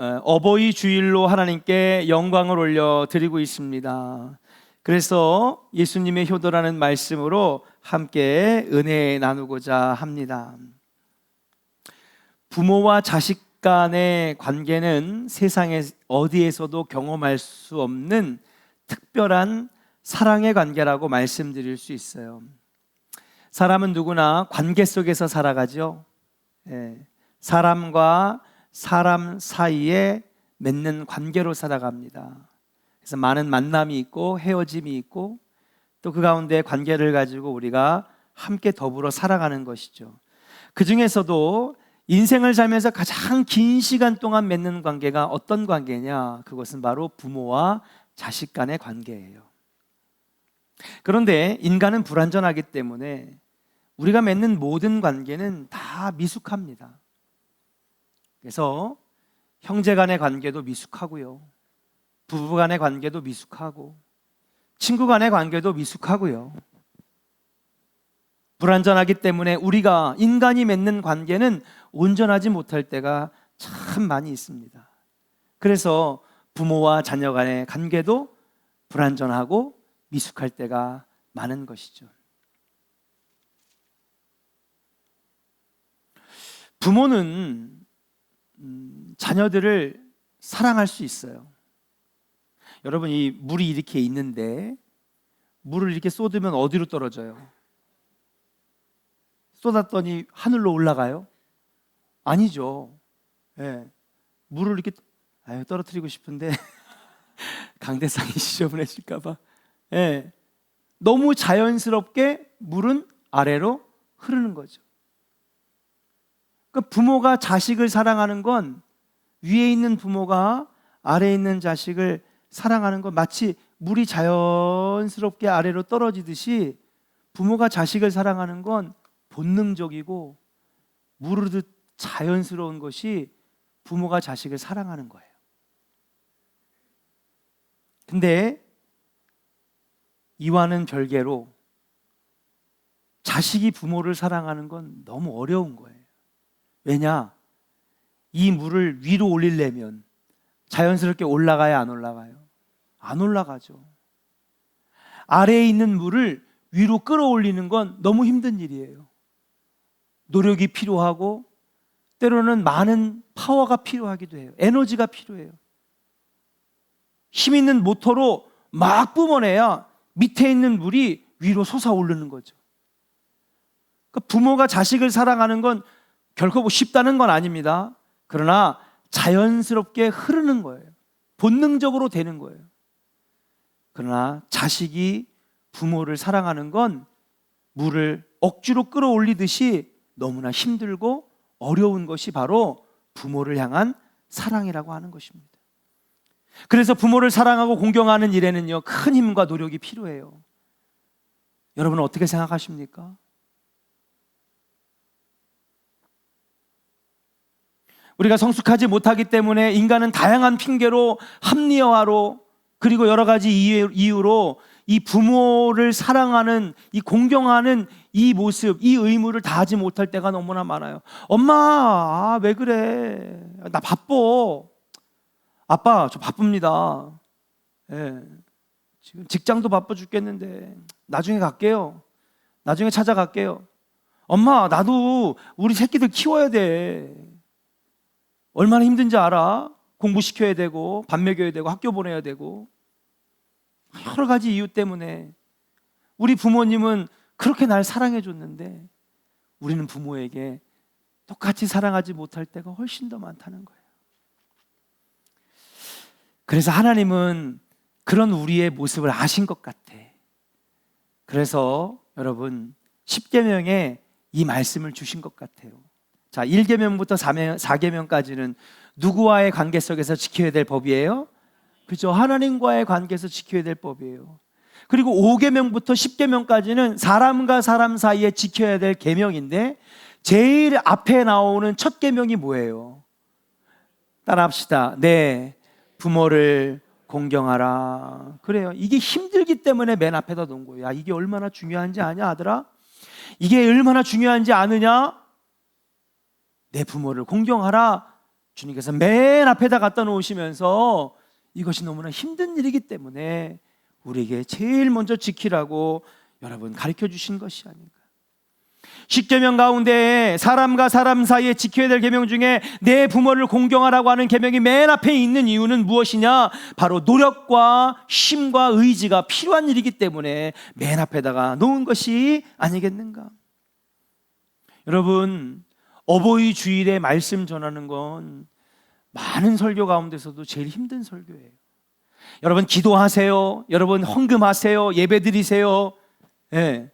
어버이 주일로 하나님께 영광을 올려 드리고 있습니다. 그래서 예수님의 효도라는 말씀으로 함께 은혜 나누고자 합니다. 부모와 자식 간의 관계는 세상에 어디에서도 경험할 수 없는 특별한 사랑의 관계라고 말씀드릴 수 있어요. 사람은 누구나 관계 속에서 살아가죠. 사람과 사람 사이에 맺는 관계로 살아갑니다. 그래서 많은 만남이 있고 헤어짐이 있고 또 그 가운데 관계를 가지고 우리가 함께 더불어 살아가는 것이죠. 그 중에서도 인생을 살면서 가장 긴 시간 동안 맺는 관계가 어떤 관계냐? 그것은 바로 부모와 자식 간의 관계예요. 그런데 인간은 불완전하기 때문에 우리가 맺는 모든 관계는 다 미숙합니다. 그래서 형제 간의 관계도 미숙하고요, 부부 간의 관계도 미숙하고, 친구 간의 관계도 미숙하고요. 불완전하기 때문에 우리가 인간이 맺는 관계는 온전하지 못할 때가 참 많이 있습니다. 그래서 부모와 자녀 간의 관계도 불완전하고 미숙할 때가 많은 것이죠. 부모는 자녀들을 사랑할 수 있어요. 여러분, 이 물이 이렇게 있는데 물을 이렇게 쏟으면 어디로 떨어져요? 쏟았더니 하늘로 올라가요? 아니죠. 물을 이렇게 떨어뜨리고 싶은데 강대상이 지저분해질까 봐. 너무 자연스럽게 물은 아래로 흐르는 거죠. 그러니까 부모가 자식을 사랑하는 건, 위에 있는 부모가 아래에 있는 자식을 사랑하는 건 마치 물이 자연스럽게 아래로 떨어지듯이 부모가 자식을 사랑하는 건 본능적이고 무르듯 자연스러운 것이 부모가 자식을 사랑하는 거예요. 근데 이와는 별개로 자식이 부모를 사랑하는 건 너무 어려운 거예요. 왜냐? 이 물을 위로 올리려면 자연스럽게 올라가야 안 올라가요? 안 올라가죠. 아래에 있는 물을 위로 끌어올리는 건 너무 힘든 일이에요. 노력이 필요하고 때로는 많은 파워가 필요하기도 해요. 에너지가 필요해요. 힘 있는 모터로 막 뿜어내야 밑에 있는 물이 위로 솟아오르는 거죠. 그러니까 부모가 자식을 사랑하는 건 결코 쉽다는 건 아닙니다. 그러나 자연스럽게 흐르는 거예요. 본능적으로 되는 거예요. 그러나 자식이 부모를 사랑하는 건 물을 억지로 끌어올리듯이 너무나 힘들고 어려운 것이 바로 부모를 향한 사랑이라고 하는 것입니다. 그래서 부모를 사랑하고 공경하는 일에는요, 큰 힘과 노력이 필요해요. 여러분은 어떻게 생각하십니까? 우리가 성숙하지 못하기 때문에 인간은 다양한 핑계로, 합리화로, 그리고 여러 가지 이유로 이 부모를 사랑하는, 이 공경하는 이 모습, 이 의무를 다하지 못할 때가 너무나 많아요. 엄마, 왜 그래? 나 바빠. 아빠, 저 바쁩니다. 지금 직장도 바빠 죽겠는데 나중에 갈게요. 나중에 찾아갈게요. 엄마, 나도 우리 새끼들 키워야 돼. 얼마나 힘든지 알아? 공부시켜야 되고 밥 먹여야 되고 학교 보내야 되고 여러 가지 이유 때문에 우리 부모님은 그렇게 날 사랑해 줬는데 우리는 부모에게 똑같이 사랑하지 못할 때가 훨씬 더 많다는 거예요. 그래서 하나님은 그런 우리의 모습을 아신 것 같아. 그래서 여러분 10계명에 이 말씀을 주신 것 같아요. 자, 1계명부터 4계명까지는 누구와의 관계 속에서 지켜야 될 법이에요? 그죠? 하나님과의 관계에서 지켜야 될 법이에요. 그리고 5계명부터 10계명까지는 사람과 사람 사이에 지켜야 될 계명인데 제일 앞에 나오는 첫 계명이 뭐예요? 따라합시다. 네, 부모를 공경하라. 그래요. 이게 힘들기 때문에 맨 앞에다 놓은 거예요. 야, 이게 얼마나 중요한지 아냐, 아들아? 이게 얼마나 중요한지 아느냐? 내 부모를 공경하라. 주님께서 맨 앞에다 갖다 놓으시면서 이것이 너무나 힘든 일이기 때문에 우리에게 제일 먼저 지키라고 여러분 가르쳐 주신 것이 아닌가. 십계명 가운데 사람과 사람 사이에 지켜야 될 계명 중에 내 부모를 공경하라고 하는 계명이 맨 앞에 있는 이유는 무엇이냐? 바로 노력과 힘과 의지가 필요한 일이기 때문에 맨 앞에다가 놓은 것이 아니겠는가? 여러분, 어버이 주일에 말씀 전하는 건 많은 설교 가운데서도 제일 힘든 설교예요. 여러분 기도하세요. 여러분 헌금하세요. 예배드리세요. 네.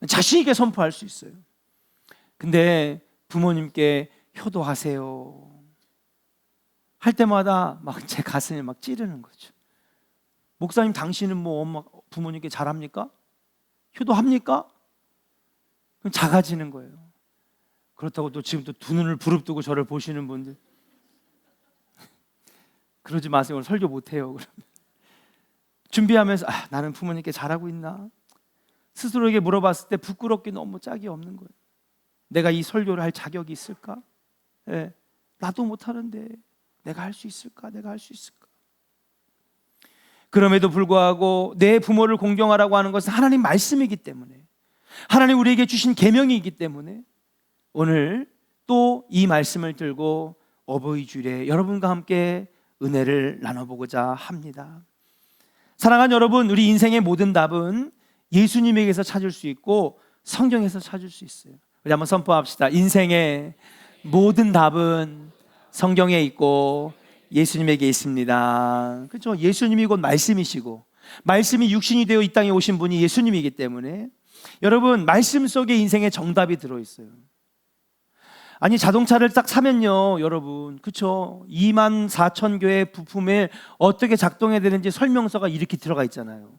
자신 있게 선포할 수 있어요. 근데 부모님께 효도하세요 할 때마다 막 제 가슴이 막 찌르는 거죠. 목사님 당신은 뭐 엄마 부모님께 잘합니까? 효도합니까? 그럼 작아지는 거예요. 그렇다고 또 지금 또 두 눈을 부릅뜨고 저를 보시는 분들 그러지 마세요. 오늘 설교 못해요. 그러면 준비하면서 나는 부모님께 잘하고 있나? 스스로에게 물어봤을 때 부끄럽게 너무 짝이 없는 거예요. 내가 이 설교를 할 자격이 있을까? 네, 나도 못하는데 내가 할 수 있을까? 내가 할 수 있을까? 그럼에도 불구하고 내 부모를 공경하라고 하는 것은 하나님 말씀이기 때문에, 하나님 우리에게 주신 계명이기 때문에 오늘 또 이 말씀을 들고 어버이 주일에 여러분과 함께 은혜를 나눠보고자 합니다. 사랑하는 여러분, 우리 인생의 모든 답은 예수님에게서 찾을 수 있고 성경에서 찾을 수 있어요. 우리 한번 선포합시다. 인생의 모든 답은 성경에 있고 예수님에게 있습니다. 그렇죠? 예수님이 곧 말씀이시고 말씀이 육신이 되어 이 땅에 오신 분이 예수님이기 때문에 여러분 말씀 속에 인생의 정답이 들어있어요. 아니 자동차를 딱 사면요 여러분 그렇죠? 24,000개의 부품에 어떻게 작동해야 되는지 설명서가 이렇게 들어가 있잖아요.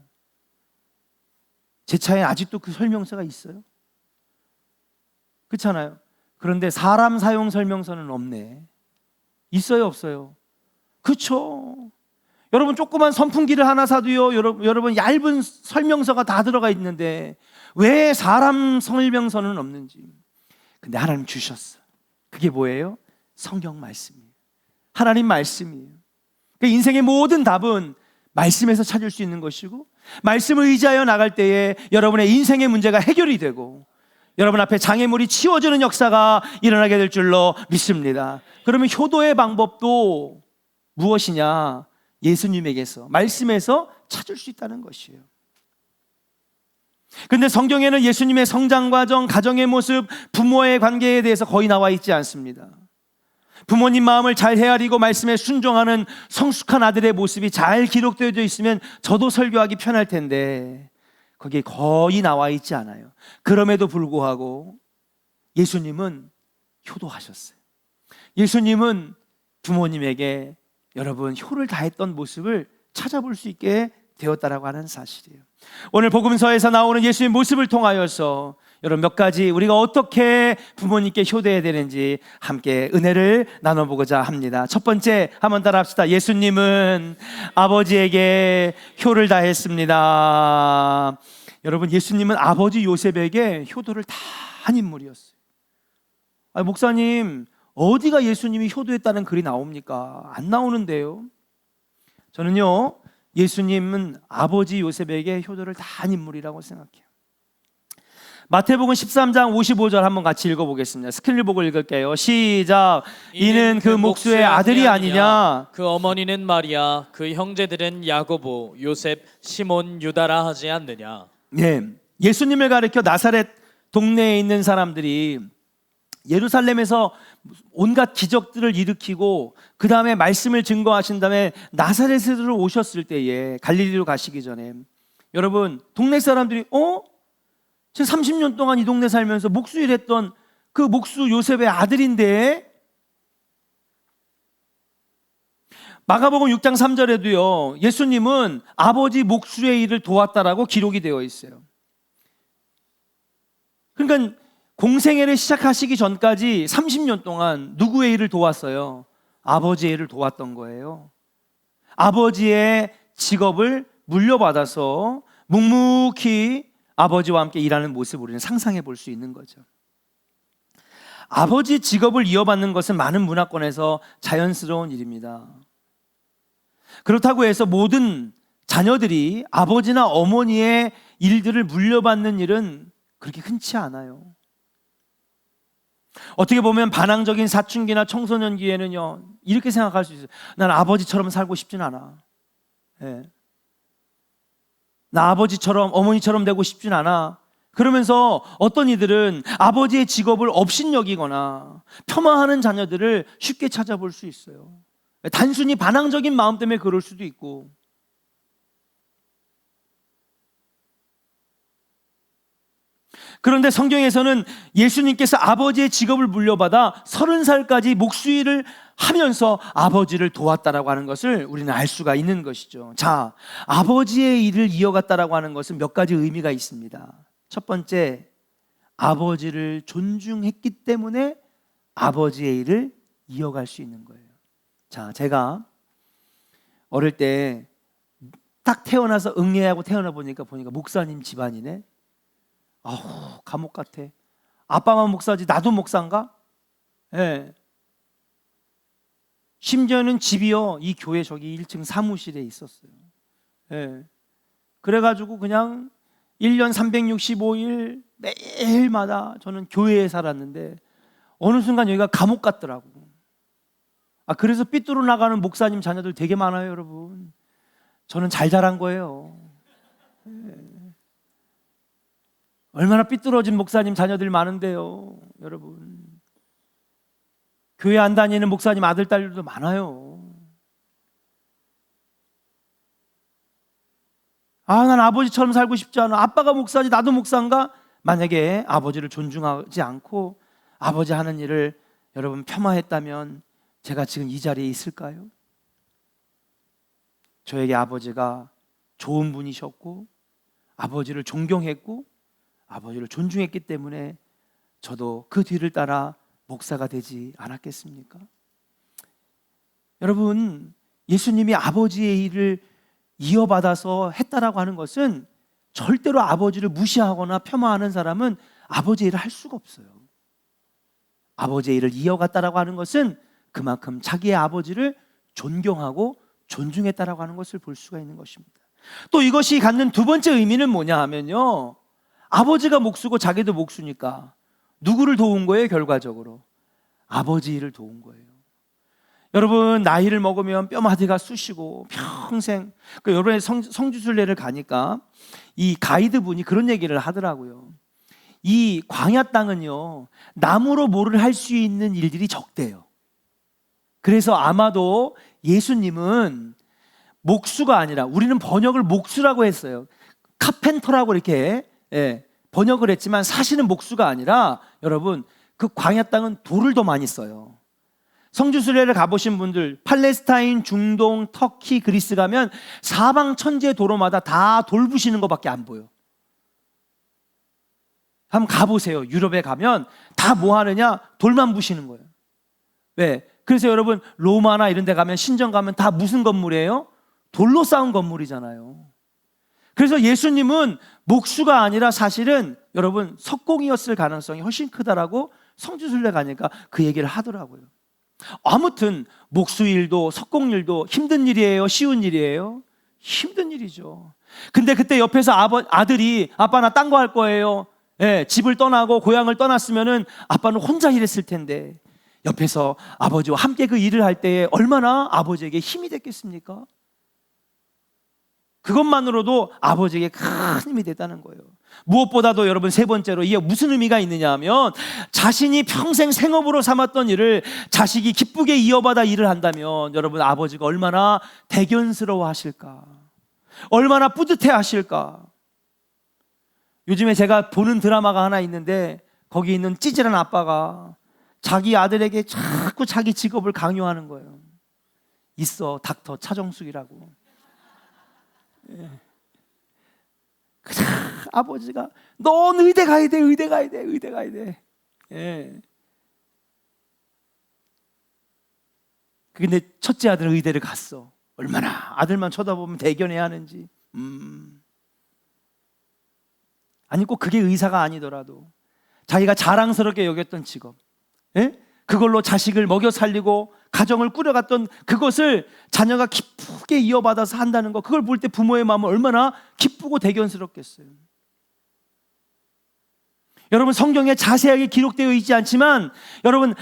제 차에 아직도 그 설명서가 있어요. 그렇잖아요. 그런데 사람 사용 설명서는 없네. 있어요 없어요? 그렇죠. 여러분 조그만 선풍기를 하나 사도요 여러분 얇은 설명서가 다 들어가 있는데 왜 사람 설명서는 없는지. 근데 하나님 주셨어. 그게 뭐예요? 성경 말씀이에요. 하나님 말씀이에요. 그러니까 인생의 모든 답은 말씀에서 찾을 수 있는 것이고 말씀을 의지하여 나갈 때에 여러분의 인생의 문제가 해결이 되고 여러분 앞에 장애물이 치워지는 역사가 일어나게 될 줄로 믿습니다. 그러면 효도의 방법도 무엇이냐? 예수님에게서 말씀에서 찾을 수 있다는 것이에요. 그런데 성경에는 예수님의 성장 과정, 가정의 모습, 부모의 관계에 대해서 거의 나와 있지 않습니다. 부모님 마음을 잘 헤아리고 말씀에 순종하는 성숙한 아들의 모습이 잘 기록되어 있으면 저도 설교하기 편할 텐데 거기에 거의 나와 있지 않아요. 그럼에도 불구하고 예수님은 효도하셨어요. 예수님은 부모님에게 여러분 효를 다했던 모습을 찾아볼 수 있게 되었다라고 하는 사실이에요. 오늘 복음서에서 나오는 예수의 모습을 통하여서 여러분 몇 가지 우리가 어떻게 부모님께 효도해야 되는지 함께 은혜를 나눠보고자 합니다. 첫 번째 한번 따라 합시다. 예수님은 아버지에게 효를 다했습니다. 여러분 예수님은 아버지 요셉에게 효도를 다 한 인물이었어요. 목사님 어디가 예수님이 효도했다는 글이 나옵니까? 안 나오는데요. 저는요 예수님은 아버지 요셉에게 효도를 다 한 인물이라고 생각해요. 마태복음 13장 55절 한번 같이 읽어보겠습니다. 스크린을 보고 읽을게요. 시작. 이는 그 목수의 아들이 아니냐? 그 어머니는 마리아, 그 형제들은 야고보, 요셉, 시몬, 유다라 하지 않느냐? 네, 예수님을 가리켜 나사렛 동네에 있는 사람들이 예루살렘에서 온갖 기적들을 일으키고 그 다음에 말씀을 증거하신 다음에 나사렛으로 오셨을 때에 갈릴리로 가시기 전에 여러분 동네 사람들이 제 30년 동안 이 동네 살면서 목수 일했던 그 목수 요셉의 아들인데 마가복음 6장 3절에도요 예수님은 아버지 목수의 일을 도왔다라고 기록이 되어 있어요. 그러니까 공생애를 시작하시기 전까지 30년 동안 누구의 일을 도왔어요? 아버지의 일을 도왔던 거예요. 아버지의 직업을 물려받아서 묵묵히 아버지와 함께 일하는 모습을 우리는 상상해 볼 수 있는 거죠. 아버지 직업을 이어받는 것은 많은 문화권에서 자연스러운 일입니다. 그렇다고 해서 모든 자녀들이 아버지나 어머니의 일들을 물려받는 일은 그렇게 흔치 않아요. 어떻게 보면 반항적인 사춘기나 청소년기에는요, 이렇게 생각할 수 있어요. 난 아버지처럼 살고 싶진 않아. 예. 나 아버지처럼, 어머니처럼 되고 싶진 않아. 그러면서 어떤 이들은 아버지의 직업을 업신여기거나 폄하하는 자녀들을 쉽게 찾아볼 수 있어요. 단순히 반항적인 마음 때문에 그럴 수도 있고. 그런데 성경에서는 예수님께서 아버지의 직업을 물려받아 30살까지 목수일을 하면서 아버지를 도왔다라고 하는 것을 우리는 알 수가 있는 것이죠. 자, 아버지의 일을 이어갔다라고 하는 것은 몇 가지 의미가 있습니다. 첫 번째, 아버지를 존중했기 때문에 아버지의 일을 이어갈 수 있는 거예요. 자, 제가 어릴 때 딱 태어나서 응애하고 태어나 보니까 목사님 집안이네. 아우, 감옥 같아. 아빠만 목사지 나도 목사인가? 예. 심지어는 집이요, 이 교회 저기 1층 사무실에 있었어요. 예. 그래가지고 그냥 1년 365일 매일마다 저는 교회에 살았는데 어느 순간 여기가 감옥 같더라고. 그래서 삐뚤어 나가는 목사님 자녀들 되게 많아요, 여러분. 저는 잘 자란 거예요. 얼마나 삐뚤어진 목사님 자녀들 많은데요, 여러분. 교회 안 다니는 목사님 아들, 딸들도 많아요. 난 아버지처럼 살고 싶지 않아. 아빠가 목사지 나도 목사인가? 만약에 아버지를 존중하지 않고 아버지 하는 일을 여러분 폄하했다면 제가 지금 이 자리에 있을까요? 저에게 아버지가 좋은 분이셨고 아버지를 존경했고 아버지를 존중했기 때문에 저도 그 뒤를 따라 목사가 되지 않았겠습니까? 여러분, 예수님이 아버지의 일을 이어받아서 했다라고 하는 것은 절대로 아버지를 무시하거나 폄하하는 사람은 아버지의 일을 할 수가 없어요. 아버지의 일을 이어갔다라고 하는 것은 그만큼 자기의 아버지를 존경하고 존중했다라고 하는 것을 볼 수가 있는 것입니다. 또 이것이 갖는 두 번째 의미는 뭐냐 하면요, 아버지가 목수고 자기도 목수니까 누구를 도운 거예요? 결과적으로 아버지 일을 도운 거예요. 여러분, 나이를 먹으면 뼈마디가 쑤시고 평생 여러분의 성지순례를 가니까 이 가이드분이 그런 얘기를 하더라고요. 이 광야 땅은요, 나무로 뭐를 할 수 있는 일들이 적대요. 그래서 아마도 예수님은 목수가 아니라, 우리는 번역을 목수라고 했어요. 카펜터라고 이렇게 번역을 했지만 사실은 목수가 아니라 여러분, 그 광야 땅은 돌을 더 많이 써요. 성지순례를 가보신 분들, 팔레스타인, 중동, 터키, 그리스 가면 사방 천지의 도로마다 다 돌 부시는 것밖에 안 보여. 한번 가보세요. 유럽에 가면 다 뭐 하느냐? 돌만 부시는 거예요. 왜? 그래서 여러분, 로마나 이런 데 가면, 신전 가면 다 무슨 건물이에요? 돌로 쌓은 건물이잖아요. 그래서 예수님은 목수가 아니라 사실은 여러분 석공이었을 가능성이 훨씬 크다라고 성지순례 가니까 그 얘기를 하더라고요. 아무튼 목수일도 석공일도 힘든 일이에요? 쉬운 일이에요? 힘든 일이죠. 근데 그때 옆에서 아들이 아빠 나 딴 거 할 거예요. 집을 떠나고 고향을 떠났으면은 아빠는 혼자 일했을 텐데 옆에서 아버지와 함께 그 일을 할 때에 얼마나 아버지에게 힘이 됐겠습니까? 그것만으로도 아버지에게 큰 힘이 됐다는 거예요. 무엇보다도 여러분, 세 번째로 이게 무슨 의미가 있느냐 하면, 자신이 평생 생업으로 삼았던 일을 자식이 기쁘게 이어받아 일을 한다면 여러분, 아버지가 얼마나 대견스러워 하실까, 얼마나 뿌듯해 하실까. 요즘에 제가 보는 드라마가 하나 있는데 거기 있는 찌질한 아빠가 자기 아들에게 자꾸 자기 직업을 강요하는 거예요. 있어, 닥터 차정숙이라고. 아버지가 넌 의대 가야 돼, 의대 가야 돼, 의대 가야 돼. 근데 첫째 아들은 의대를 갔어. 얼마나 아들만 쳐다보면 대견해야 하는지. 아니 꼭 그게 의사가 아니더라도 자기가 자랑스럽게 여겼던 직업, 예? 그걸로 자식을 먹여 살리고 가정을 꾸려갔던 그것을 자녀가 기쁘게 이어받아서 한다는 거, 그걸 볼 때 부모의 마음은 얼마나 기쁘고 대견스럽겠어요. 여러분, 성경에 자세하게 기록되어 있지 않지만 여러분,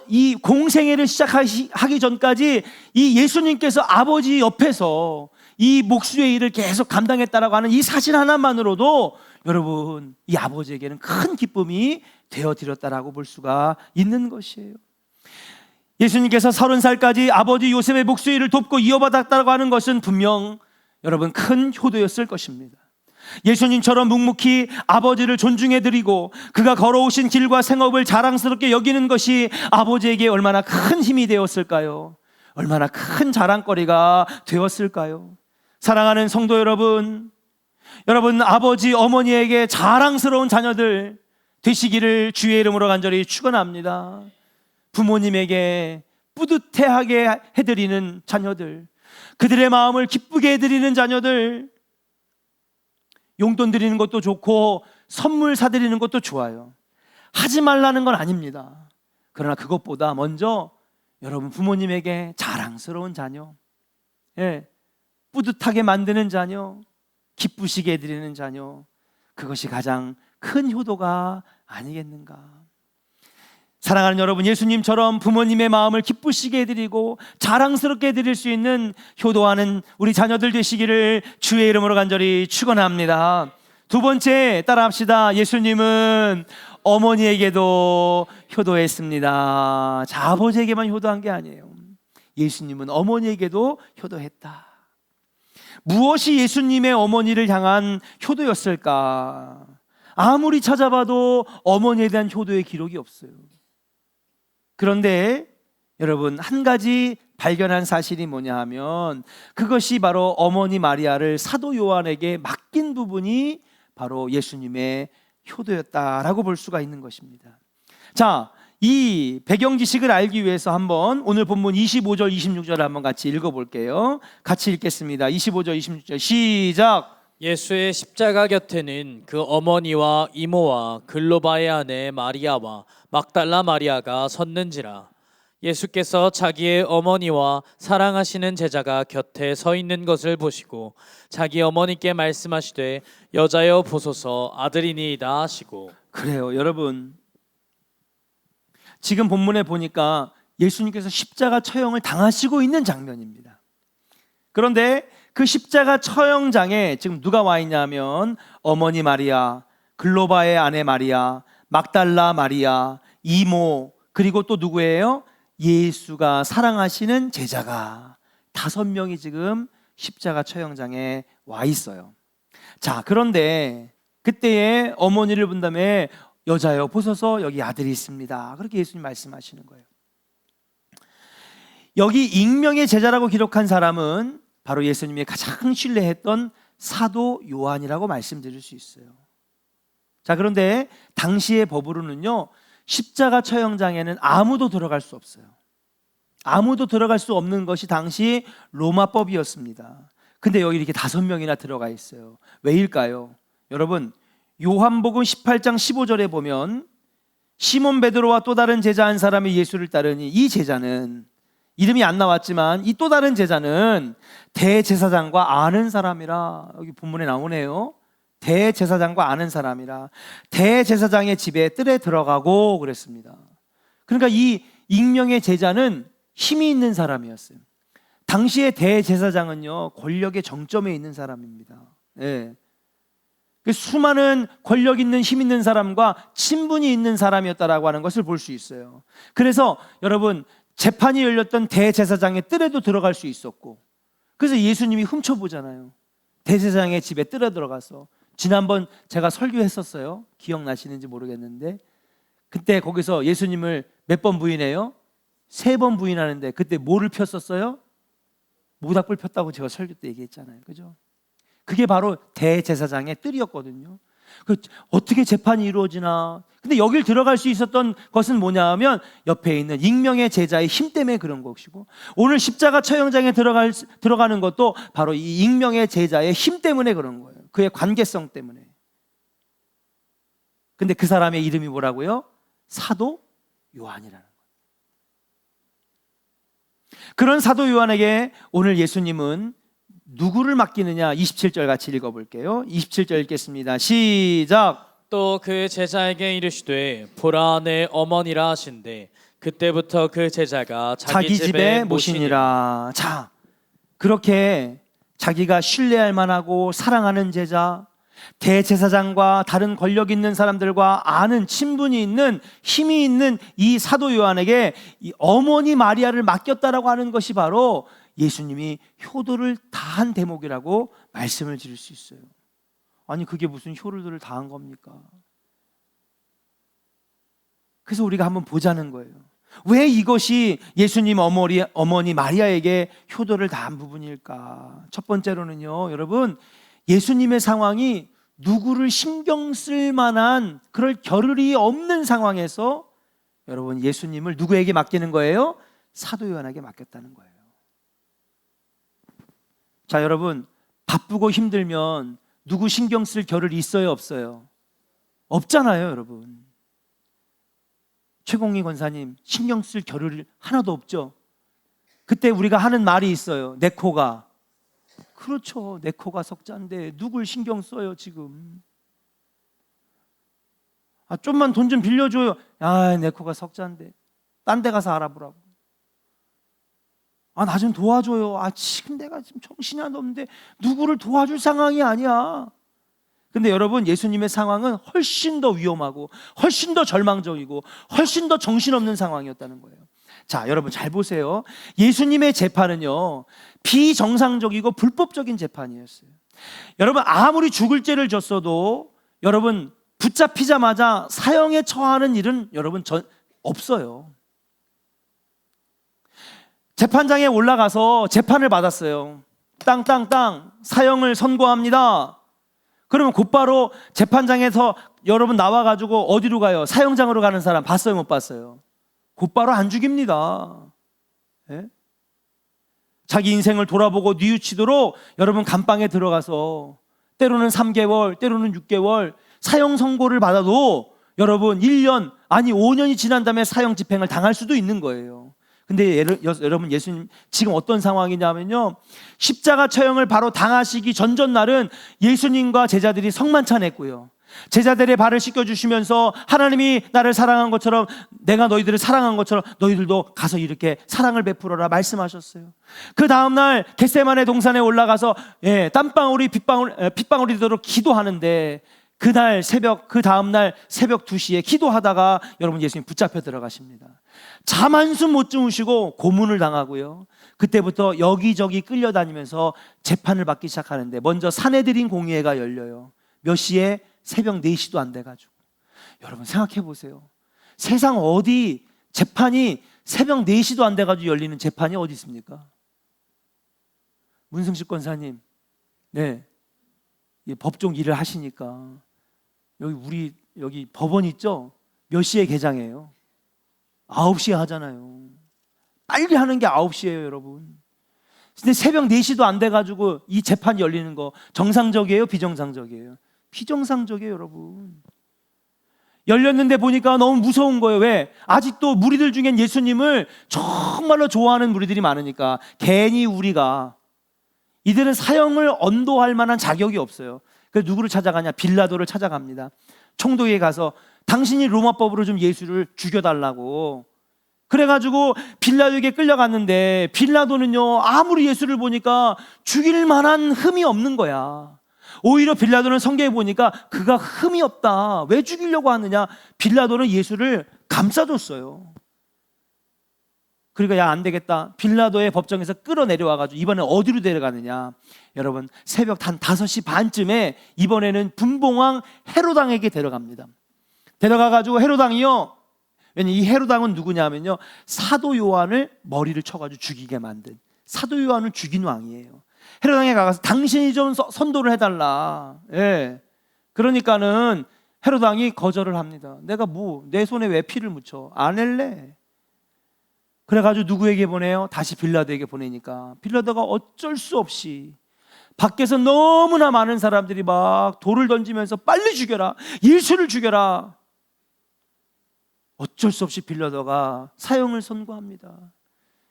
이 공생애를 시작하기 전까지 이 예수님께서 아버지 옆에서 이 목수의 일을 계속 감당했다라고 하는 이 사실 하나만으로도 여러분, 이 아버지에게는 큰 기쁨이 되어드렸다라고 볼 수가 있는 것이에요. 예수님께서 30살까지 아버지 요셉의 목수의 일을 돕고 이어받았다고 하는 것은 분명 여러분 큰 효도였을 것입니다. 예수님처럼 묵묵히 아버지를 존중해드리고 그가 걸어오신 길과 생업을 자랑스럽게 여기는 것이 아버지에게 얼마나 큰 힘이 되었을까요? 얼마나 큰 자랑거리가 되었을까요? 사랑하는 성도 여러분, 여러분 아버지 어머니에게 자랑스러운 자녀들 되시기를 주의 이름으로 간절히 축원합니다. 부모님에게 뿌듯해하게 해드리는 자녀들, 그들의 마음을 기쁘게 해드리는 자녀들, 용돈 드리는 것도 좋고 선물 사드리는 것도 좋아요. 하지 말라는 건 아닙니다. 그러나 그것보다 먼저 여러분 부모님에게 자랑스러운 자녀, 뿌듯하게 만드는 자녀, 기쁘시게 해드리는 자녀, 그것이 가장 큰 효도가 아니겠는가. 사랑하는 여러분, 예수님처럼 부모님의 마음을 기쁘시게 해드리고 자랑스럽게 해드릴 수 있는 효도하는 우리 자녀들 되시기를 주의 이름으로 간절히 축원합니다. 두 번째 따라합시다. 예수님은 어머니에게도 효도했습니다. 자, 아버지에게만 효도한 게 아니에요. 예수님은 어머니에게도 효도했다. 무엇이 예수님의 어머니를 향한 효도였을까? 아무리 찾아봐도 어머니에 대한 효도의 기록이 없어요. 그런데 여러분, 한 가지 발견한 사실이 뭐냐 하면 그것이 바로 어머니 마리아를 사도 요한에게 맡긴 부분이 바로 예수님의 효도였다라고 볼 수가 있는 것입니다. 자, 이 배경 지식을 알기 위해서 한번 오늘 본문 25절 26절을 한번 같이 읽어볼게요. 같이 읽겠습니다. 25절 26절 시작. 예수의 십자가 곁에는 그 어머니와 이모와 글로바의 아내 마리아와 막달라 마리아가 섰는지라. 예수께서 자기의 어머니와 사랑하시는 제자가 곁에 서 있는 것을 보시고 자기 어머니께 말씀하시되 여자여 보소서 아들이니이다 하시고. 그래요, 여러분. 지금 본문에 보니까 예수님께서 십자가 처형을 당하시고 있는 장면입니다. 그런데 그 십자가 처형장에 지금 누가 와 있냐면 어머니 마리아, 글로바의 아내 마리아, 막달라 마리아, 이모, 그리고 또 누구예요? 예수가 사랑하시는 제자가 5명이 지금 십자가 처형장에 와 있어요. 자, 그런데 그때의 어머니를 본 다음에 여자여 보소서 여기 아들이 있습니다. 그렇게 예수님 말씀하시는 거예요. 여기 익명의 제자라고 기록한 사람은 바로 예수님이 가장 신뢰했던 사도 요한이라고 말씀드릴 수 있어요. 자, 그런데 당시의 법으로는요, 십자가 처형장에는 아무도 들어갈 수 없어요. 아무도 들어갈 수 없는 것이 당시 로마법이었습니다. 근데 여기 이렇게 5명이나 들어가 있어요. 왜일까요? 여러분, 요한복음 18장 15절에 보면 시몬 베드로와 또 다른 제자 한 사람이 예수를 따르니 이 제자는, 이름이 안 나왔지만 이 또 다른 제자는 대제사장과 아는 사람이라. 여기 본문에 나오네요. 대제사장과 아는 사람이라. 대제사장의 집에 뜰에 들어가고 그랬습니다. 그러니까 이 익명의 제자는 힘이 있는 사람이었어요. 당시의 대제사장은요, 권력의 정점에 있는 사람입니다. 수많은 권력 있는 힘 있는 사람과 친분이 있는 사람이었다라고 하는 것을 볼 수 있어요. 그래서 여러분, 재판이 열렸던 대제사장의 뜰에도 들어갈 수 있었고, 그래서 예수님이 훔쳐보잖아요. 대제사장의 집에 뜰에 들어가서. 지난번 제가 설교했었어요. 기억나시는지 모르겠는데 그때 거기서 예수님을 몇 번 부인해요? 3번 부인하는데 그때 뭐를 폈었어요? 모닥불 폈다고 제가 설교 때 얘기했잖아요. 그죠? 그게 바로 대제사장의 뜰이었거든요. 어떻게 재판이 이루어지나. 근데 여길 들어갈 수 있었던 것은 뭐냐 하면 옆에 있는 익명의 제자의 힘 때문에 그런 것이고, 오늘 십자가 처형장에 들어가는 것도 바로 이 익명의 제자의 힘 때문에 그런 거예요. 그의 관계성 때문에. 근데 그 사람의 이름이 뭐라고요? 사도 요한이라는 거예요. 그런 사도 요한에게 오늘 예수님은 누구를 맡기느냐? 27절 같이 읽어볼게요. 27절 읽겠습니다. 시작. 또 그 제자에게 이르시되 보라 내 어머니라 하신대 그때부터 그 제자가 자기 집에 모시니라. 자, 그렇게 자기가 신뢰할 만하고 사랑하는 제자, 대제사장과 다른 권력 있는 사람들과 아는 친분이 있는 힘이 있는 이 사도 요한에게 이 어머니 마리아를 맡겼다라고 하는 것이 바로 예수님이 효도를 다한 대목이라고 말씀을 드릴 수 있어요. 아니 그게 무슨 효도를 다한 겁니까? 그래서 우리가 한번 보자는 거예요. 왜 이것이 예수님 어머니 마리아에게 효도를 다한 부분일까? 첫 번째로는요, 여러분, 예수님의 상황이 누구를 신경 쓸 만한 그럴 겨를이 없는 상황에서 여러분 예수님을 누구에게 맡기는 거예요? 사도 요한에게 맡겼다는 거예요. 자, 여러분, 바쁘고 힘들면 누구 신경 쓸 겨를이 있어요, 없어요? 없잖아요, 여러분. 최공희 권사님 신경 쓸 겨를이 하나도 없죠. 그때 우리가 하는 말이 있어요. 내 코가. 그렇죠. 내 코가 석자인데 누굴 신경 써요 지금. 좀만 돈 좀 빌려줘요. 내 코가 석자인데 딴 데 가서 알아보라고. 나 좀 도와줘요. 지금 내가 지금 정신이 안 없는데 누구를 도와줄 상황이 아니야. 근데 여러분, 예수님의 상황은 훨씬 더 위험하고 훨씬 더 절망적이고 훨씬 더 정신없는 상황이었다는 거예요. 자, 여러분 잘 보세요. 예수님의 재판은요, 비정상적이고 불법적인 재판이었어요. 여러분, 아무리 죽을 죄를 졌어도 여러분 붙잡히자마자 사형에 처하는 일은 여러분 없어요. 재판장에 올라가서 재판을 받았어요. 땅땅땅 사형을 선고합니다. 그러면 곧바로 재판장에서 여러분 나와가지고 어디로 가요? 사형장으로 가는 사람 봤어요, 못 봤어요? 곧바로 안 죽입니다. 예? 자기 인생을 돌아보고 뉘우치도록 여러분 감방에 들어가서 때로는 3개월, 때로는 6개월 사형 선고를 받아도 여러분 1년, 아니 5년이 지난 다음에 사형 집행을 당할 수도 있는 거예요. 근데 여러분, 예수님 지금 어떤 상황이냐면요, 십자가 처형을 바로 당하시기 전날은 예수님과 제자들이 성만찬했고요, 제자들의 발을 씻겨주시면서 하나님이 나를 사랑한 것처럼 내가 너희들을 사랑한 것처럼 너희들도 가서 이렇게 사랑을 베풀어라 말씀하셨어요. 그 다음날 겟세마네 동산에 올라가서 땀방울이 핏방울이 되도록 기도하는데 그날 새벽, 그 다음날 새벽 2시에 기도하다가 여러분 예수님 붙잡혀 들어가십니다. 잠 한숨 못 주무시고 고문을 당하고요, 그때부터 여기저기 끌려다니면서 재판을 받기 시작하는데 먼저 산헤드린 공의회가 열려요. 몇 시에? 새벽 4시도 안 돼가지고. 여러분 생각해 보세요. 세상 어디 재판이 새벽 4시도 안 돼가지고 열리는 재판이 어디 있습니까? 문승식 권사님, 법정 일을 하시니까 여기 법원 있죠? 몇 시에 개장해요? 9시에 하잖아요. 빨리 하는 게 9시예요, 여러분. 근데 새벽 4시도 안 돼가지고 이 재판이 열리는 거 정상적이에요, 비정상적이에요? 비정상적이에요, 여러분. 열렸는데 보니까 너무 무서운 거예요. 왜? 아직도 무리들 중엔 예수님을 정말로 좋아하는 무리들이 많으니까. 괜히 우리가, 이들은 사형을 언도할 만한 자격이 없어요. 그래서 누구를 찾아가냐? 빌라도를 찾아갑니다. 총독에 가서 당신이 로마법으로 좀 예수를 죽여달라고. 그래가지고 빌라도에게 끌려갔는데 빌라도는요, 아무리 예수를 보니까 죽일 만한 흠이 없는 거야. 오히려 빌라도는 성경에 보니까 그가 흠이 없다. 왜 죽이려고 하느냐? 빌라도는 예수를 감싸줬어요. 그러니까 야, 안 되겠다. 빌라도의 법정에서 끌어내려와가지고 이번엔 어디로 데려가느냐? 여러분, 새벽 한 5시 반쯤에 이번에는 분봉왕 헤로당에게 데려갑니다. 데려가가지고 헤로당이요, 왜냐면 이 헤로당은 누구냐면요, 사도 요한을 머리를 쳐가지고 죽이게 만든, 사도 요한을 죽인 왕이에요. 헤로당에 가서 당신이 좀 선도를 해달라. 그러니까는 헤로당이 거절을 합니다. 내가 내 손에 왜 피를 묻혀? 안 할래. 그래가지고 누구에게 보내요? 다시 빌라도에게 보내니까 빌라도가 어쩔 수 없이 밖에서 너무나 많은 사람들이 막 돌을 던지면서 빨리 죽여라, 예수를 죽여라. 어쩔 수 없이 빌려다가 사형을 선고합니다.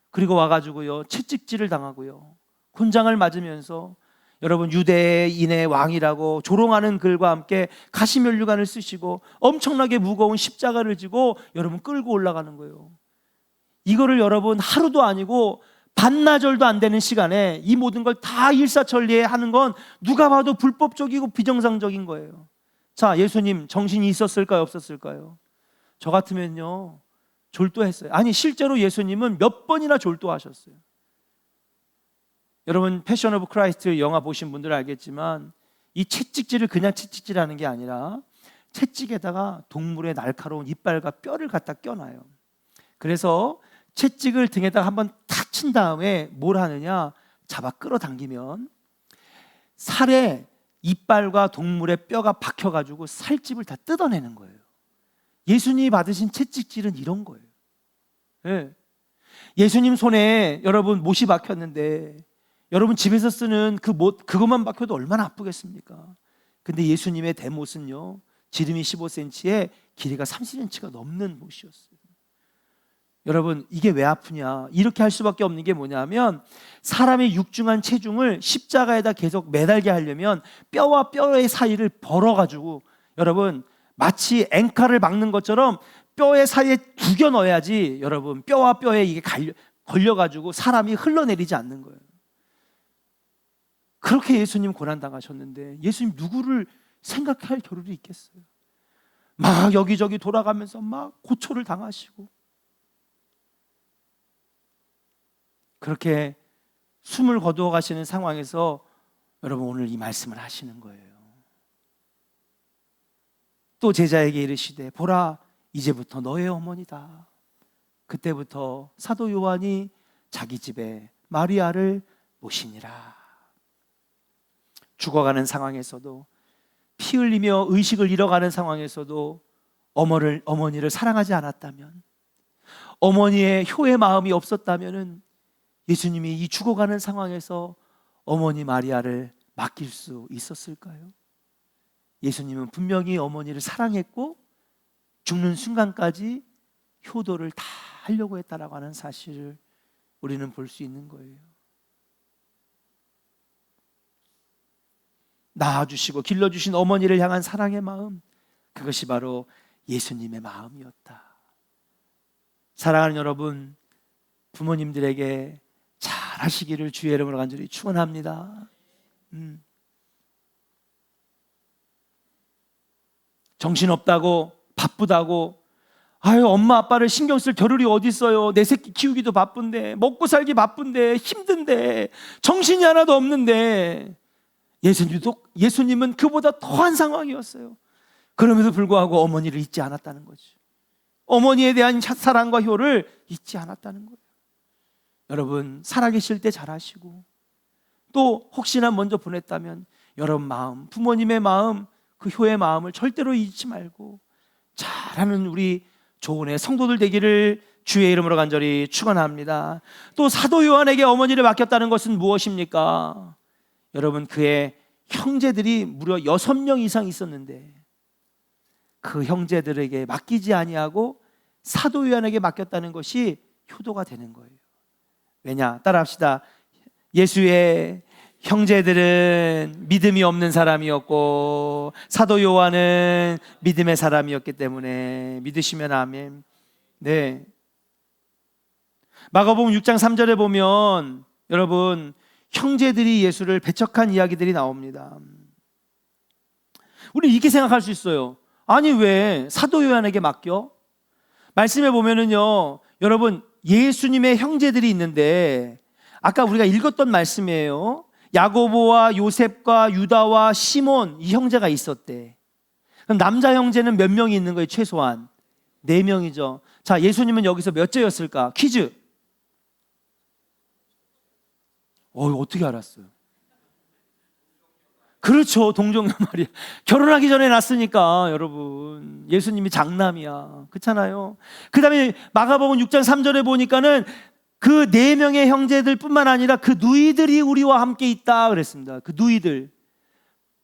그리고 와가지고요, 채찍질을 당하고요, 곤장을 맞으면서 여러분 유대인의 왕이라고 조롱하는 글과 함께 가시면류관을 쓰시고 엄청나게 무거운 십자가를 지고 여러분 끌고 올라가는 거예요. 이거를 여러분 하루도 아니고 반나절도 안 되는 시간에 이 모든 걸 다 일사천리에 하는 건 누가 봐도 불법적이고 비정상적인 거예요. 자, 예수님 정신이 있었을까요, 없었을까요? 저 같으면요 졸도했어요. 아니 실제로 예수님은 몇 번이나 졸도하셨어요. 여러분 패션 오브 크라이스트 영화 보신 분들은 알겠지만 이 채찍질을 그냥 채찍질하는 게 아니라 채찍에다가 동물의 날카로운 이빨과 뼈를 갖다 껴놔요. 그래서 채찍을 등에다가 한번 탁 친 다음에 뭘 하느냐, 잡아 끌어당기면 살에 이빨과 동물의 뼈가 박혀가지고 살집을 다 뜯어내는 거예요. 예수님이 받으신 채찍질은 이런 거예요. 네. 예수님 손에 여러분 못이 박혔는데 여러분 집에서 쓰는 그 못, 그것만 박혀도 얼마나 아프겠습니까? 근데 예수님의 대못은요, 지름이 15cm에 길이가 30cm가 넘는 못이었어요. 여러분 이게 왜 아프냐, 이렇게 할 수밖에 없는 게 뭐냐면 사람의 육중한 체중을 십자가에다 계속 매달게 하려면 뼈와 뼈의 사이를 벌어가지고 여러분 마치 앵칼을 막는 것처럼 뼈의 사이에 구겨 넣어야지 여러분 뼈와 뼈에 이게 걸려가지고 사람이 흘러내리지 않는 거예요. 그렇게 예수님 고난당하셨는데 예수님 누구를 생각할 겨를이 있겠어요? 막 여기저기 돌아가면서 막 고초를 당하시고 그렇게 숨을 거두어 가시는 상황에서 여러분 오늘 이 말씀을 하시는 거예요. 또 제자에게 이르시되 보라 이제부터 너의 어머니다. 그때부터 사도 요한이 자기 집에 마리아를 모시니라. 죽어가는 상황에서도 피 흘리며 의식을 잃어가는 상황에서도 어머니를 사랑하지 않았다면, 어머니의 효의 마음이 없었다면 예수님이 이 죽어가는 상황에서 어머니 마리아를 맡길 수 있었을까요? 예수님은 분명히 어머니를 사랑했고 죽는 순간까지 효도를 다 하려고 했다라고 하는 사실을 우리는 볼 수 있는 거예요. 낳아주시고 길러주신 어머니를 향한 사랑의 마음, 그것이 바로 예수님의 마음이었다. 사랑하는 여러분, 부모님들에게 잘 하시기를 주의 이름으로 간절히 축원합니다. 정신없다고 바쁘다고 아유 엄마 아빠를 신경 쓸 겨를이 어디 있어요. 내 새끼 키우기도 바쁜데, 먹고 살기 바쁜데, 힘든데, 정신이 하나도 없는데, 예수님은 그보다 더한 상황이었어요. 그럼에도 불구하고 어머니를 잊지 않았다는 거죠. 어머니에 대한 사랑과 효를 잊지 않았다는 거예요. 여러분 살아계실 때 잘하시고 또 혹시나 먼저 보냈다면 여러분 마음, 부모님의 마음, 그 효의 마음을 절대로 잊지 말고 잘하는 우리 조은의 성도들 되기를 주의 이름으로 간절히 축원합니다. 또 사도 요한에게 어머니를 맡겼다는 것은 무엇입니까? 여러분 그의 형제들이 무려 6명 이상 있었는데 그 형제들에게 맡기지 아니하고 사도 요한에게 맡겼다는 것이 효도가 되는 거예요. 왜냐? 따라합시다. 예수의 형제들은 믿음이 없는 사람이었고 사도 요한은 믿음의 사람이었기 때문에 믿으시면 아멘. 네. 마가복음 6장 3절에 보면 여러분 형제들이 예수를 배척한 이야기들이 나옵니다. 우리 이렇게 생각할 수 있어요. 아니 왜 사도 요한에게 맡겨? 말씀에 보면은요 여러분 예수님의 형제들이 있는데 아까 우리가 읽었던 말씀이에요. 야고보와 요셉과 유다와 시몬, 이 형제가 있었대. 그럼 남자 형제는 몇 명이 있는 거예요? 최소한 4명이죠. 자, 예수님은 여기서 몇째였을까? 퀴즈. 어떻게 알았어요? 그렇죠, 동정녀 말이야. 결혼하기 전에 낳았으니까 여러분 예수님이 장남이야. 그렇잖아요. 그 다음에 마가복음 6장 3절에 보니까는 그 4명의 형제들 뿐만 아니라 그 누이들이 우리와 함께 있다 그랬습니다. 그 누이들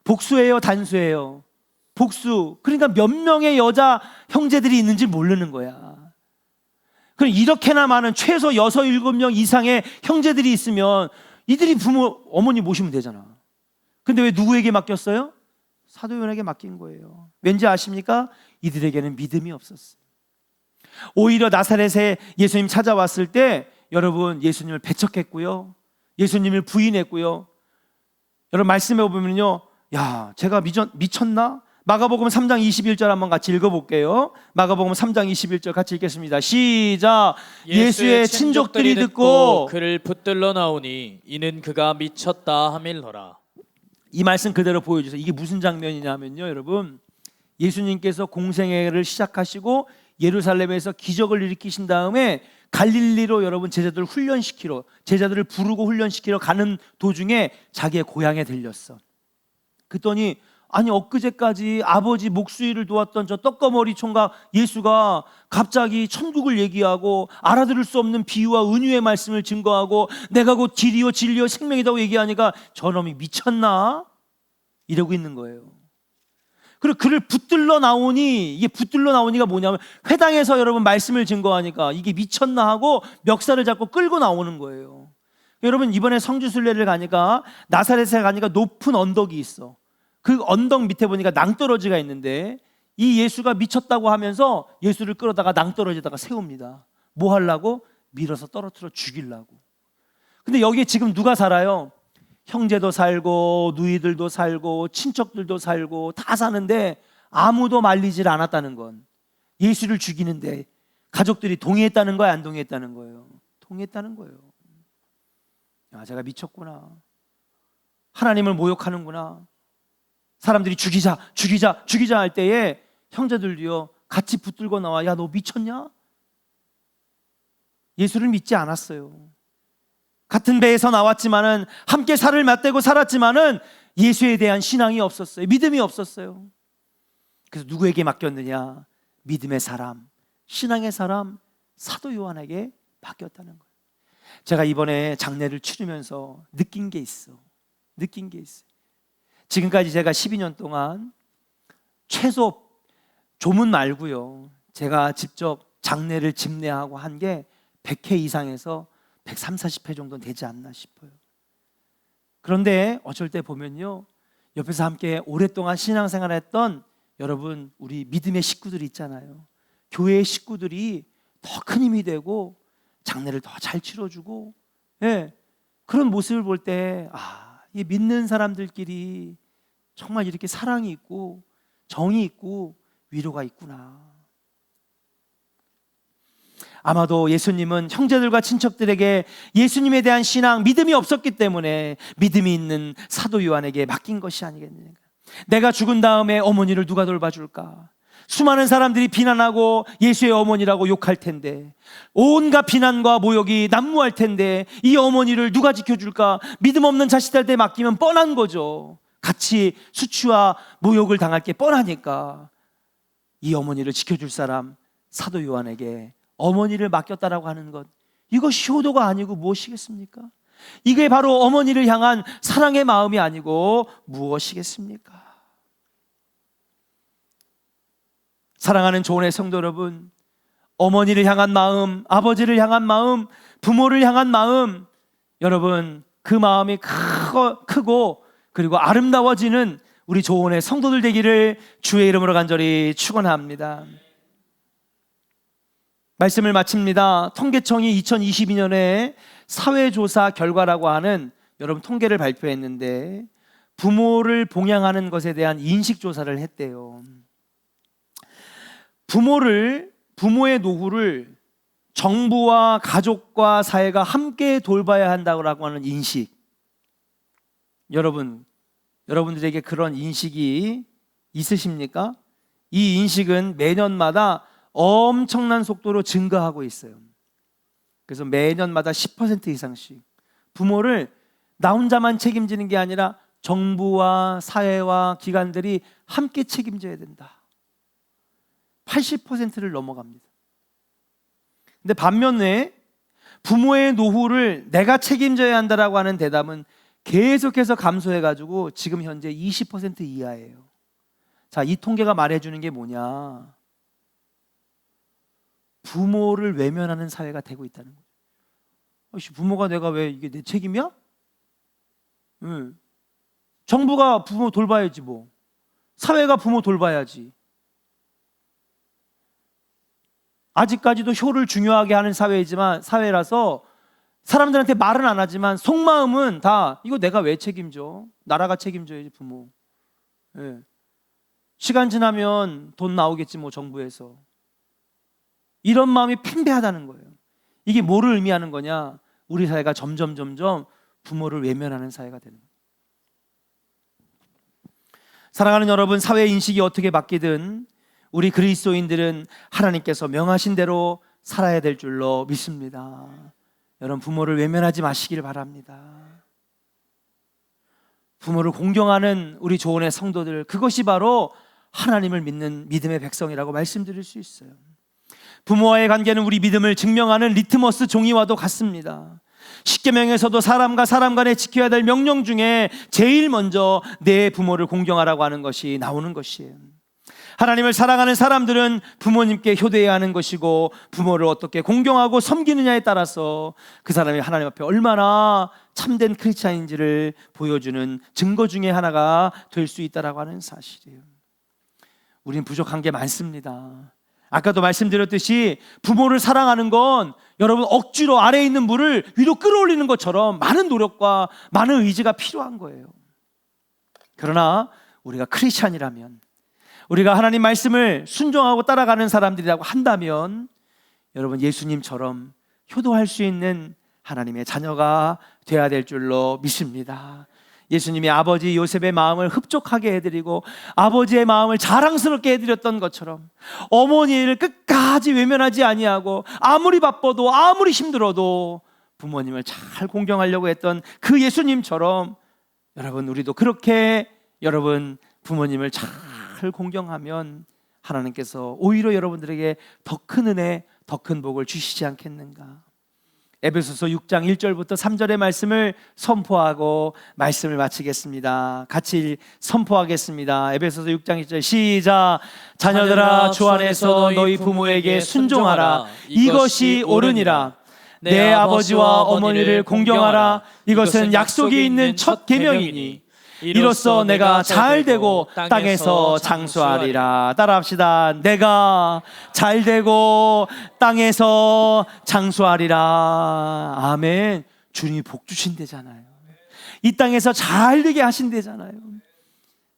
복수예요, 단수예요? 복수, 그러니까 몇 명의 여자 형제들이 있는지 모르는 거야. 그럼 이렇게나 많은 최소 6, 7명 이상의 형제들이 있으면 이들이 부모, 어머니 모시면 되잖아. 근데 왜 누구에게 맡겼어요? 사도 요한에게 맡긴 거예요. 왠지 아십니까? 이들에게는 믿음이 없었어요. 오히려 나사렛에 예수님 찾아왔을 때 여러분 예수님을 배척했고요, 예수님을 부인했고요. 여러분 말씀해 보면요, 야, 제가 미쳤나? 마가복음 3장 21절 한번 같이 읽어볼게요. 마가복음 3장 21절 같이 읽겠습니다. 시작. 예수의 친족들이 듣고 그를 붙들러 나오니 이는 그가 미쳤다 하밀더라. 이 말씀 그대로 보여주세요. 이게 무슨 장면이냐면요, 여러분, 예수님께서 공생애를 시작하시고 예루살렘에서 기적을 일으키신 다음에 갈릴리로 여러분 제자들을 훈련시키러, 제자들을 부르고 훈련시키러 가는 도중에 자기의 고향에 들렸어. 그랬더니 아니 엊그제까지 아버지 목수일을 도왔던 저 떡거머리 총각 예수가 갑자기 천국을 얘기하고 알아들을 수 없는 비유와 은유의 말씀을 증거하고 내가 곧 길이요 진리요 생명이라고 얘기하니까 저놈이 미쳤나? 이러고 있는 거예요. 그리고 그를 붙들러 나오니, 이게 붙들러 나오니가 뭐냐면 회당에서 여러분 말씀을 증거하니까 이게 미쳤나 하고 멱살을 잡고 끌고 나오는 거예요. 여러분 이번에 성지순례를 가니까 나사렛에 가니까 높은 언덕이 있어. 그 언덕 밑에 보니까 낭떠러지가 있는데 이 예수가 미쳤다고 하면서 예수를 끌어다가 낭떠러지에다가 세웁니다. 뭐 하려고? 밀어서 떨어뜨려 죽이려고. 근데 여기에 지금 누가 살아요? 형제도 살고 누이들도 살고 친척들도 살고 다 사는데 아무도 말리질 않았다는 건 예수를 죽이는데 가족들이 동의했다는 거야, 안 동의했다는 거예요? 동의했다는 거예요. 야, 제가 미쳤구나. 하나님을 모욕하는구나. 사람들이 죽이자 할 때에 형제들도요 같이 붙들고 나와. 야, 너 미쳤냐? 예수를 믿지 않았어요. 같은 배에서 나왔지만은 함께 살을 맞대고 살았지만은 예수에 대한 신앙이 없었어요. 믿음이 없었어요. 그래서 누구에게 맡겼느냐? 믿음의 사람, 신앙의 사람, 사도 요한에게 맡겼다는 거예요. 제가 이번에 장례를 치르면서 느낀 게 있어요. 지금까지 제가 12년 동안 최소 조문 말고요, 제가 직접 장례를 집례하고 한 게 100회 이상에서 130, 40회 정도 되지 않나 싶어요. 그런데 어쩔 때 보면요, 옆에서 함께 오랫동안 신앙생활을 했던 여러분, 우리 믿음의 식구들이 있잖아요. 교회의 식구들이 더 큰 힘이 되고 장례를 더 잘 치러주고, 그런 모습을 볼 때 이 믿는 사람들끼리 정말 이렇게 사랑이 있고 정이 있고 위로가 있구나. 아마도 예수님은 형제들과 친척들에게 예수님에 대한 신앙, 믿음이 없었기 때문에 믿음이 있는 사도 요한에게 맡긴 것이 아니겠느냐. 내가 죽은 다음에 어머니를 누가 돌봐줄까? 수많은 사람들이 비난하고 예수의 어머니라고 욕할 텐데, 온갖 비난과 모욕이 난무할 텐데 이 어머니를 누가 지켜줄까? 믿음 없는 자식들한테 맡기면 뻔한 거죠. 같이 수치와 모욕을 당할 게 뻔하니까 이 어머니를 지켜줄 사람 사도 요한에게 어머니를 맡겼다라고 하는 것, 이것이 효도가 아니고 무엇이겠습니까? 이게 바로 어머니를 향한 사랑의 마음이 아니고 무엇이겠습니까? 사랑하는 조은의 성도 여러분, 어머니를 향한 마음, 아버지를 향한 마음, 부모를 향한 마음, 여러분 그 마음이 크고 그리고 아름다워지는 우리 조은의 성도들 되기를 주의 이름으로 간절히 축원합니다. 말씀을 마칩니다. 통계청이 2022년에 사회조사 결과라고 하는 여러분 통계를 발표했는데, 부모를 봉양하는 것에 대한 인식조사를 했대요. 부모의 노후를 정부와 가족과 사회가 함께 돌봐야 한다고 하는 인식, 여러분들에게 그런 인식이 있으십니까? 이 인식은 매년마다 엄청난 속도로 증가하고 있어요. 그래서 매년마다 10% 이상씩 부모를 나 혼자만 책임지는 게 아니라 정부와 사회와 기관들이 함께 책임져야 된다. 80%를 넘어갑니다. 근데 반면에 부모의 노후를 내가 책임져야 한다라고 하는 대답은 계속해서 감소해가지고 지금 현재 20% 이하예요. 자, 이 통계가 말해주는 게 뭐냐? 부모를 외면하는 사회가 되고 있다는 거죠. 부모가 내가 왜 이게 내 책임이야? 응. 정부가 부모 돌봐야지 뭐. 사회가 부모 돌봐야지. 아직까지도 효를 중요하게 하는 사회라서 사람들한테 말은 안 하지만 속마음은 다 이거 내가 왜 책임져? 나라가 책임져야지 부모. 예. 시간 지나면 돈 나오겠지 뭐 정부에서. 이런 마음이 팽배하다는 거예요. 이게 뭐를 의미하는 거냐? 우리 사회가 점점 부모를 외면하는 사회가 되는 거예요. 사랑하는 여러분, 사회 인식이 어떻게 바뀌든 우리 그리스도인들은 하나님께서 명하신 대로 살아야 될 줄로 믿습니다. 여러분, 부모를 외면하지 마시길 바랍니다. 부모를 공경하는 우리 조언의 성도들, 그것이 바로 하나님을 믿는 믿음의 백성이라고 말씀드릴 수 있어요. 부모와의 관계는 우리 믿음을 증명하는 리트머스 종이와도 같습니다. 십계명에서도 사람과 사람 간에 지켜야 될 명령 중에 제일 먼저 내 부모를 공경하라고 하는 것이 나오는 것이에요. 하나님을 사랑하는 사람들은 부모님께 효도해야 하는 것이고, 부모를 어떻게 공경하고 섬기느냐에 따라서 그 사람이 하나님 앞에 얼마나 참된 크리스찬인지를 보여주는 증거 중에 하나가 될 수 있다라고 하는 사실이에요. 우린 부족한 게 많습니다. 아까도 말씀드렸듯이 부모를 사랑하는 건 여러분 억지로 아래에 있는 물을 위로 끌어올리는 것처럼 많은 노력과 많은 의지가 필요한 거예요. 그러나 우리가 크리스찬이라면, 우리가 하나님 말씀을 순종하고 따라가는 사람들이라고 한다면 여러분 예수님처럼 효도할 수 있는 하나님의 자녀가 되어야 될 줄로 믿습니다. 예수님이 아버지 요셉의 마음을 흡족하게 해드리고 아버지의 마음을 자랑스럽게 해드렸던 것처럼 어머니를 끝까지 외면하지 아니하고 아무리 바빠도 아무리 힘들어도 부모님을 잘 공경하려고 했던 그 예수님처럼 여러분 우리도 그렇게 여러분 부모님을 잘 공경하면 하나님께서 오히려 여러분들에게 더 큰 은혜, 더 큰 복을 주시지 않겠는가. 에베소서 6장 1절부터 3절의 말씀을 선포하고 말씀을 마치겠습니다. 같이 선포하겠습니다. 에베소서 6장 1절 시작. 자녀들아 주 안에서 너희 부모에게 순종하라. 이것이 옳으니라. 내 아버지와 어머니를 공경하라. 이것은 약속이 있는 첫 계명이니 이로써 내가 잘되고 땅에서 장수하리라. 따라합시다. 내가 잘되고 땅에서 장수하리라. 아멘. 주님이 복 주신대잖아요. 이 땅에서 잘되게 하신대잖아요.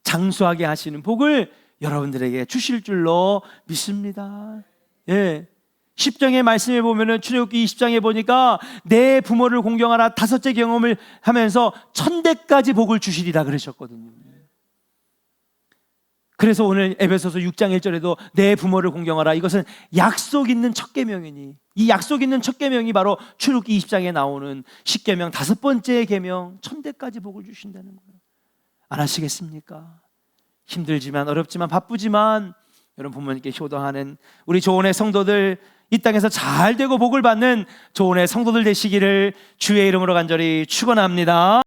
장수하게 하시는 복을 여러분들에게 주실 줄로 믿습니다. 예. 10장의 말씀에 보면은 출애굽기 20장에 보니까 내 부모를 공경하라 5째 경험을 하면서 1000대까지 복을 주시리라 그러셨거든요. 그래서 오늘 에베소서 6장 1절에도 내 부모를 공경하라. 이것은 약속 있는 첫 계명이니 이 약속 있는 첫 계명이 바로 출애굽기 20장에 나오는 10계명 5번째 계명 1000대까지 복을 주신다는 거예요. 안 하시겠습니까? 힘들지만 어렵지만 바쁘지만 여러분 부모님께 효도하는 우리 조언의 성도들, 이 땅에서 잘 되고 복을 받는 조언의 성도들 되시기를 주의 이름으로 간절히 축원합니다.